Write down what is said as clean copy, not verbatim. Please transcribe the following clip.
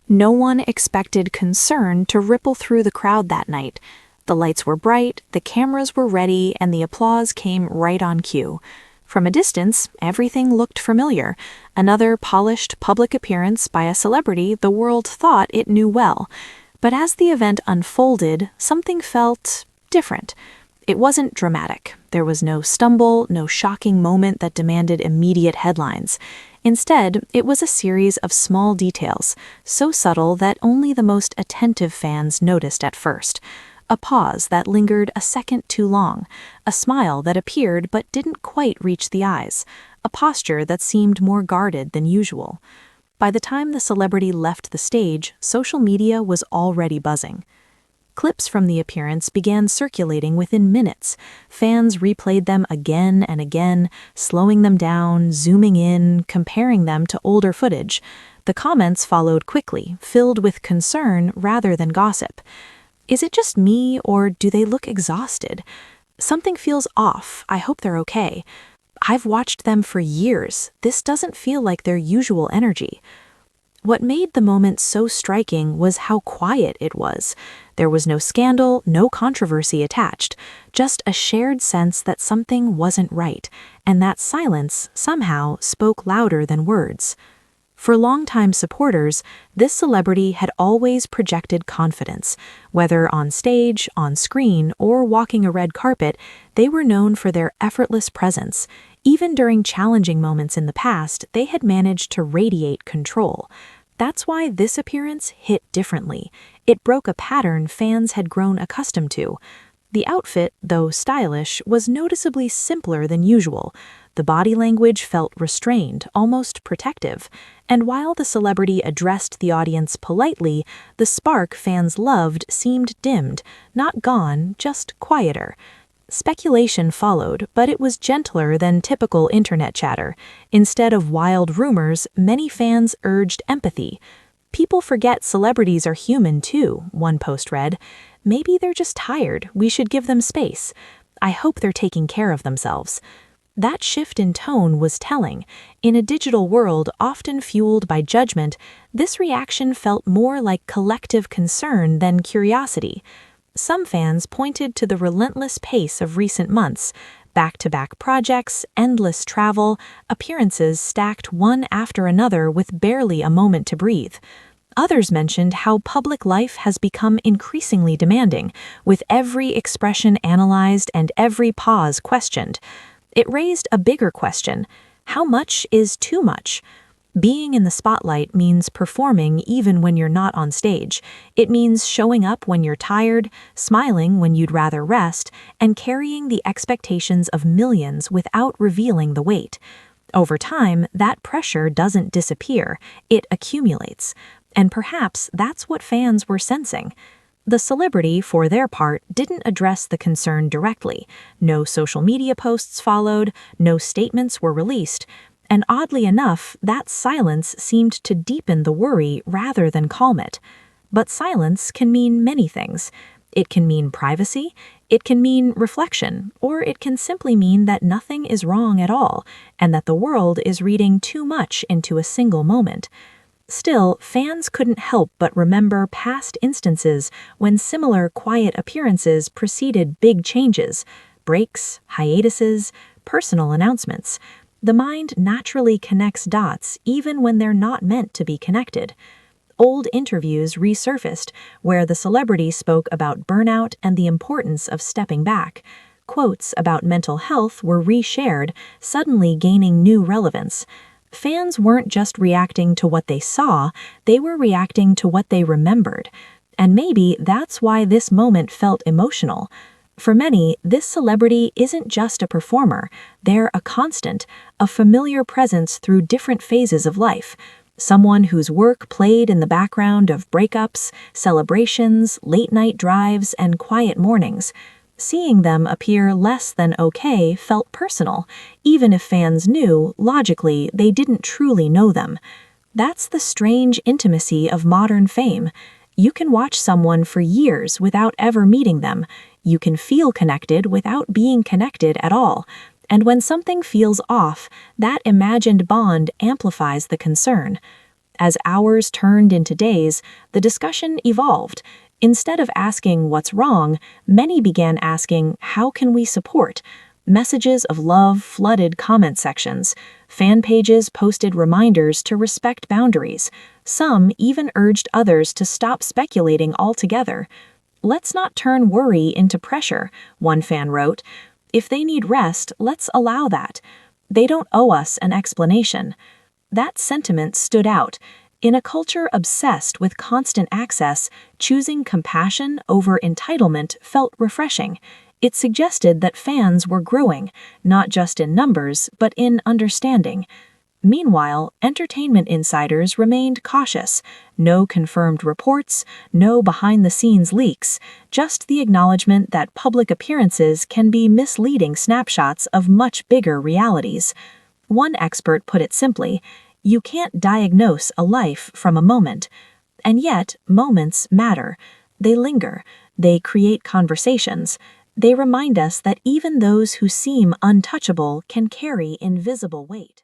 No one expected concern to ripple through the crowd that night. The lights were bright, the cameras were ready, and the applause came right on cue. From a distance, everything looked familiar. Another polished public appearance by a celebrity the world thought it knew well. But as the event unfolded, something felt different. It wasn't dramatic. There was no stumble, no shocking moment that demanded immediate headlines. Instead, it was a series of small details, so subtle that only the most attentive fans noticed at first. A pause that lingered a second too long, a smile that appeared but didn't quite reach the eyes, a posture that seemed more guarded than usual. By the time the celebrity left the stage, social media was already buzzing. Clips from the appearance began circulating within minutes. Fans replayed them again and again, slowing them down, zooming in, comparing them to older footage. The comments followed quickly, filled with concern rather than gossip. Is it just me, or do they look exhausted? Something feels off. I hope they're okay. I've watched them for years. This doesn't feel like their usual energy. What made the moment so striking was how quiet it was. There was no scandal, no controversy attached, just a shared sense that something wasn't right, and that silence somehow spoke louder than words. For longtime supporters, this celebrity had always projected confidence. Whether on stage, on screen, or walking a red carpet, they were known for their effortless presence. Even during challenging moments in the past, they had managed to radiate control. That's why this appearance hit differently. It broke a pattern fans had grown accustomed to. The outfit, though stylish, was noticeably simpler than usual. The body language felt restrained, almost protective. And while the celebrity addressed the audience politely, the spark fans loved seemed dimmed, not gone, just quieter. Speculation followed, but it was gentler than typical internet chatter. Instead of wild rumors, many fans urged empathy. People forget celebrities are human too, one post read. Maybe they're just tired. We should give them space. I hope they're taking care of themselves. That shift in tone was telling. In a digital world often fueled by judgment, this reaction felt more like collective concern than curiosity. Some fans pointed to the relentless pace of recent months, back-to-back projects, endless travel, appearances stacked one after another with barely a moment to breathe. Others mentioned how public life has become increasingly demanding, with every expression analyzed and every pause questioned. It raised a bigger question: how much is too much? Being in the spotlight means performing even when you're not on stage. It means showing up when you're tired, smiling when you'd rather rest, and carrying the expectations of millions without revealing the weight. Over time, that pressure doesn't disappear, it accumulates. And perhaps that's what fans were sensing. The celebrity, for their part, didn't address the concern directly. No social media posts followed, no statements were released. And oddly enough, that silence seemed to deepen the worry rather than calm it. But silence can mean many things. It can mean privacy, it can mean reflection, or it can simply mean that nothing is wrong at all, and that the world is reading too much into a single moment. Still, fans couldn't help but remember past instances when similar quiet appearances preceded big changes, breaks, hiatuses, personal announcements. The mind naturally connects dots even when they're not meant to be connected. Old interviews resurfaced where the celebrity spoke about burnout and the importance of stepping back. Quotes about mental health were reshared, suddenly gaining new relevance. Fans weren't just reacting to what they saw, they were reacting to what they remembered. And maybe that's why this moment felt emotional. For many, this celebrity isn't just a performer, they're a constant, a familiar presence through different phases of life. Someone whose work played in the background of breakups, celebrations, late-night drives, and quiet mornings. Seeing them appear less than okay felt personal, even if fans knew, logically, they didn't truly know them. That's the strange intimacy of modern fame. You can watch someone for years without ever meeting them. You can feel connected without being connected at all. And when something feels off, that imagined bond amplifies the concern. As hours turned into days, the discussion evolved. Instead of asking what's wrong, many began asking, how can we support? Messages of love flooded comment sections. Fan pages posted reminders to respect boundaries. Some even urged others to stop speculating altogether. "Let's not turn worry into pressure," one fan wrote. "If they need rest, let's allow that. They don't owe us an explanation." That sentiment stood out. In a culture obsessed with constant access, choosing compassion over entitlement felt refreshing. It suggested that fans were growing, not just in numbers, but in understanding. Meanwhile, entertainment insiders remained cautious. No confirmed reports, no behind-the-scenes leaks, just the acknowledgement that public appearances can be misleading snapshots of much bigger realities. One expert put it simply, "You can't diagnose a life from a moment." And yet, moments matter. They linger. They create conversations. They remind us that even those who seem untouchable can carry invisible weight.